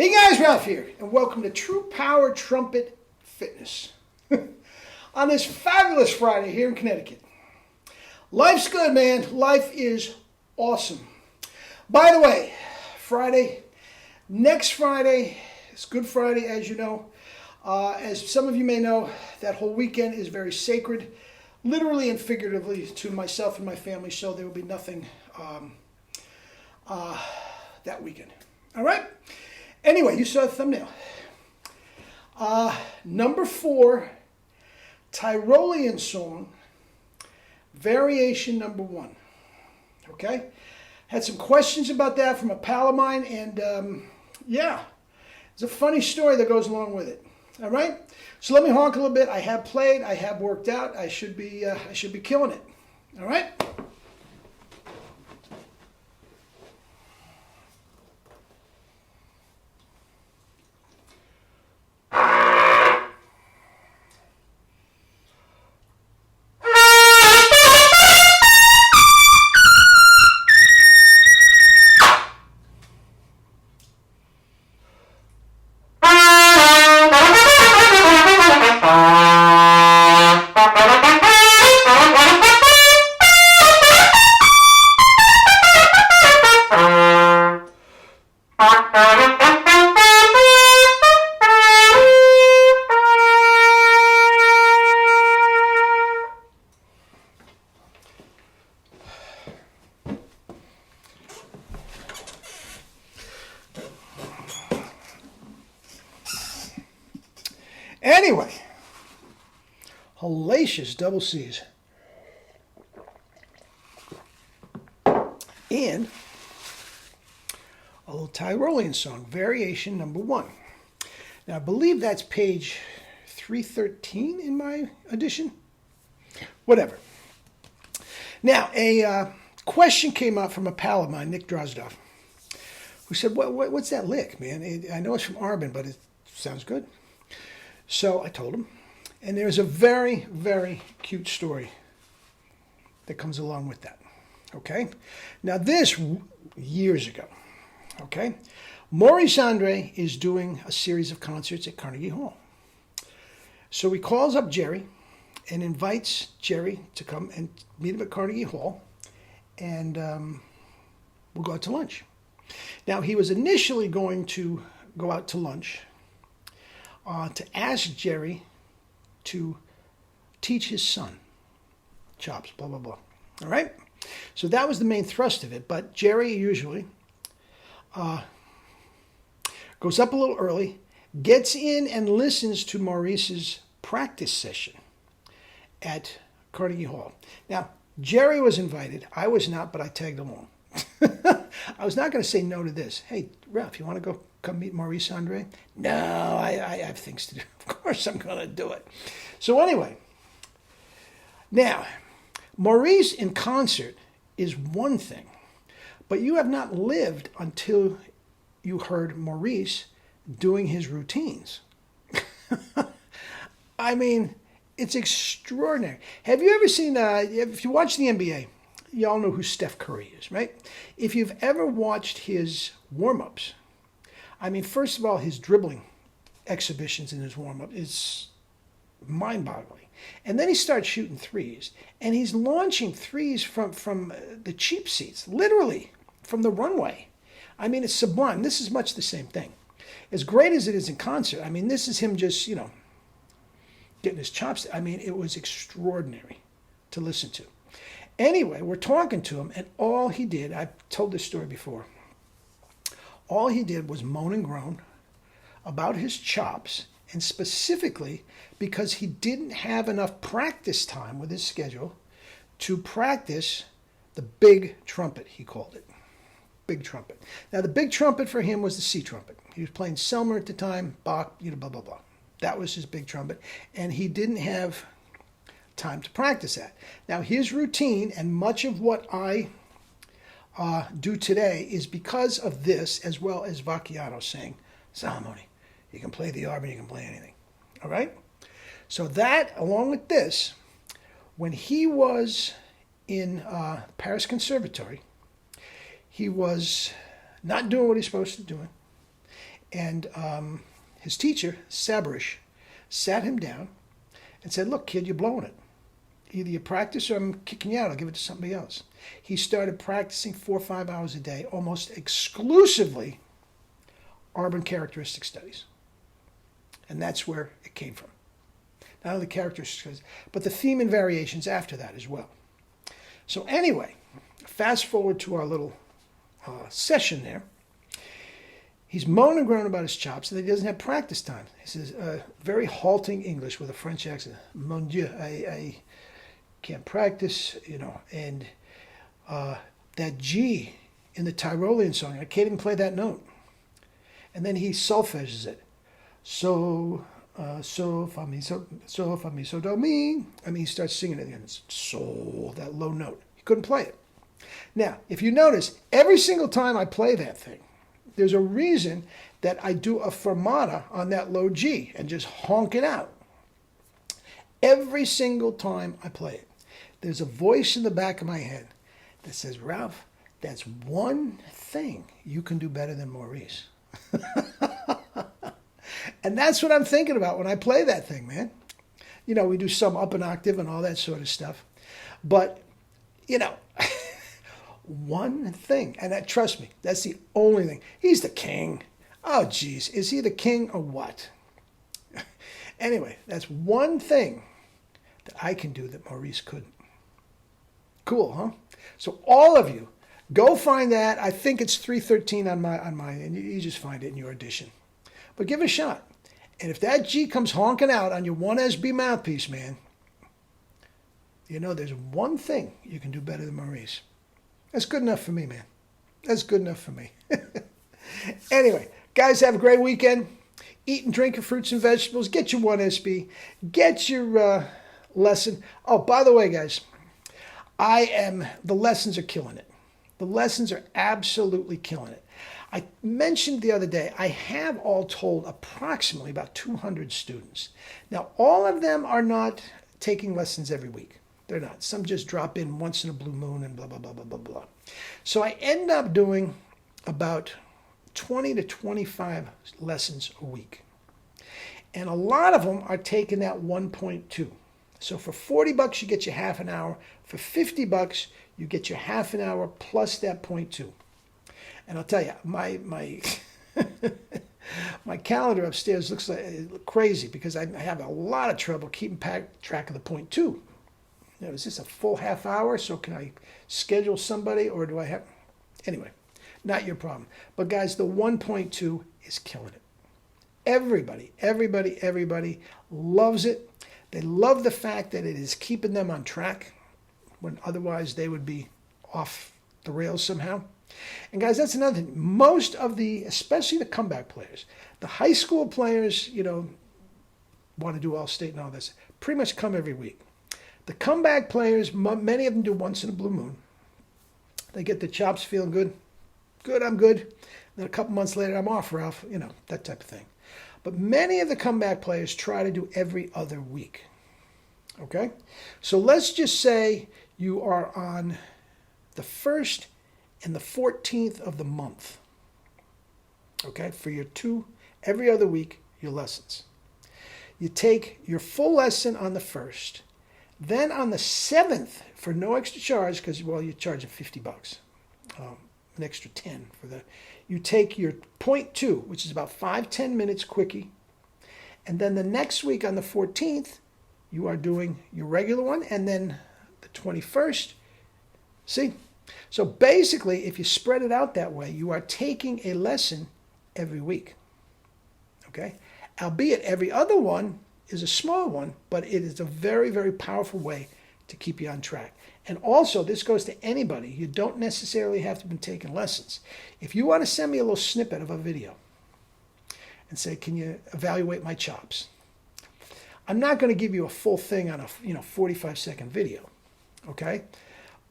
Hey guys, Ralph here, and welcome to True Power Trumpet Fitness. On this fabulous Friday here in Connecticut. Life's good, man. Life is awesome. By the way, next Friday, it's Good Friday, as you know. As some of you may know, that whole weekend is very sacred, literally and figuratively, to myself and my family, so there will be nothing that weekend. All right? Anyway, you saw the thumbnail. Number 4, Tyrolean song, variation number 1. Okay? Had some questions about that from a pal of mine, and yeah, there's a funny story that goes along with it. All right? So let me honk a little bit. I have played. I have worked out. I should be killing it. All right? Anyway, hellacious double C's. And a little Tyrolean song, variation number 1. Now, I believe that's page 313 in my edition. Whatever. Now, a question came up from a pal of mine, Nick Drozdoff, who said, what's that lick, man? I know it's from Arbin, but it sounds good. So I told him, and there's a very, very cute story that comes along with that, okay? Now this, years ago, okay? Maurice Andre is doing a series of concerts at Carnegie Hall. So he calls up Jerry and invites Jerry to come and meet him at Carnegie Hall, and we'll go out to lunch. Now he was initially going to go out to lunch to ask Jerry to teach his son chops, blah, blah, blah. All right? So that was the main thrust of it. But Jerry usually goes up a little early, gets in and listens to Maurice's practice session at Carnegie Hall. Now, Jerry was invited. I was not, but I tagged along. I was not going to say no to this. Hey, Ralph, you want to come meet Maurice Andre? No, I have things to do. Of course I'm going to do it. So anyway, now, Maurice in concert is one thing, but you have not lived until you heard Maurice doing his routines. I mean, it's extraordinary. Have you ever seen, if you watch the NBA, you all know who Steph Curry is, right? If you've ever watched his warm-ups, I mean, first of all, his dribbling exhibitions in his warm-up is mind-boggling. And then he starts shooting threes, and he's launching threes from the cheap seats, literally from the runway. I mean, it's sublime. This is much the same thing. As great as it is in concert, I mean, this is him just, getting his chops. I mean, it was extraordinary to listen to. Anyway, we're talking to him, and all he did, I've told this story before, all he did was moan and groan about his chops, and specifically because he didn't have enough practice time with his schedule to practice the big trumpet, he called it. Big trumpet. Now, the big trumpet for him was the C trumpet. He was playing Selmer at the time, Bach, blah, blah, blah. That was his big trumpet, and he didn't have time to practice that. Now, his routine, and much of what I do today, is because of this, as well as Vacchiano saying, Salamoni, you can play the Arbin, you can play anything. All right? So that, along with this, when he was in Paris Conservatory, he was not doing what he's supposed to do. And his teacher, Sabarish, sat him down and said, look, kid, you're blowing it. Either you practice or I'm kicking you out. I'll give it to somebody else. He started practicing 4 or 5 hours a day, almost exclusively Arbon characteristic studies. And that's where it came from. Not only characteristics, but the theme and variations after that as well. So anyway, fast forward to our little session there. He's moaning and groaning about his chops, and he doesn't have practice time. He says, very halting English with a French accent. Mon Dieu, I can't practice, and that G in the Tyrolean song, I can't even play that note. And then he solfèges it. So, fa, mi, so, do, mi. I mean, he starts singing it again. It's so, that low note. He couldn't play it. Now, if you notice, every single time I play that thing, there's a reason that I do a fermata on that low G and just honk it out. Every single time I play it, there's a voice in the back of my head that says, Ralph, that's one thing you can do better than Maurice. And that's what I'm thinking about when I play that thing, man. We do some up an octave and all that sort of stuff. But, one thing, and trust me, that's the only thing. He's the king. Oh, geez, is he the king or what? Anyway, that's one thing that I can do that Maurice couldn't. Cool, huh? So all of you, go find that. I think it's 313 on my, and you just find it in your edition. But give it a shot. And if that G comes honking out on your 1SB mouthpiece, man, there's one thing you can do better than Maurice. That's good enough for me, man. That's good enough for me. Anyway, guys, have a great weekend. Eat and drink your fruits and vegetables. Get your 1SB. Get your lesson. Oh, by the way, guys, the lessons are killing it. The lessons are absolutely killing it. I mentioned the other day, I have all told approximately about 200 students. Now, all of them are not taking lessons every week. They're not. Some just drop in once in a blue moon and blah, blah, blah, blah, blah, blah. So I end up doing about 20 to 25 lessons a week. And a lot of them are taking that 1.2. So for $40, you get your half an hour. For $50, you get your half an hour plus that 0.2. And I'll tell you, my my calendar upstairs looks like crazy because I have a lot of trouble keeping track of the 0.2. Is this a full half hour? So can I schedule somebody or do I have... Anyway, not your problem. But guys, the 1.2 is killing it. Everybody loves it. They love the fact that it is keeping them on track when otherwise they would be off the rails somehow. And guys, that's another thing. Most of especially the comeback players, the high school players, want to do all state and all this, pretty much come every week. The comeback players, many of them do once in a blue moon. They get the chops feeling good. Good, I'm good. Then a couple months later, I'm off, Ralph. That type of thing. But many of the comeback players try to do every other week. Okay? So let's just say you are on the 1st and the 14th of the month. Okay? For your every other week, your lessons. You take your full lesson on the 1st. Then on the 7th, for no extra charge, because, you're charging $50, an extra 10 for that. You take your 0.2, which is about 5-10 minutes quickie. And then the next week on the 14th, you are doing your regular one. And then the 21st, see? So basically, if you spread it out that way, you are taking a lesson every week. Okay? Albeit every other one is a small one, but it is a very, very powerful way to keep you on track. And also, this goes to anybody. You don't necessarily have to be taking lessons. If you want to send me a little snippet of a video and say, can you evaluate my chops? I'm not going to give you a full thing on a 45-second video, okay?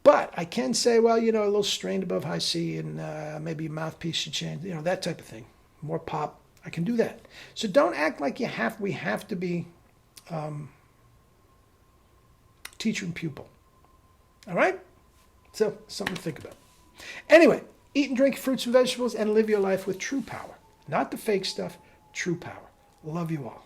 But I can say, well, a little strained above high C and maybe your mouthpiece should change, that type of thing. More pop. I can do that. So don't act like we have to be teacher and pupil. All right? So something to think about. Anyway, eat and drink fruits and vegetables and live your life with true power. not the fake stuff, true power. Love you all.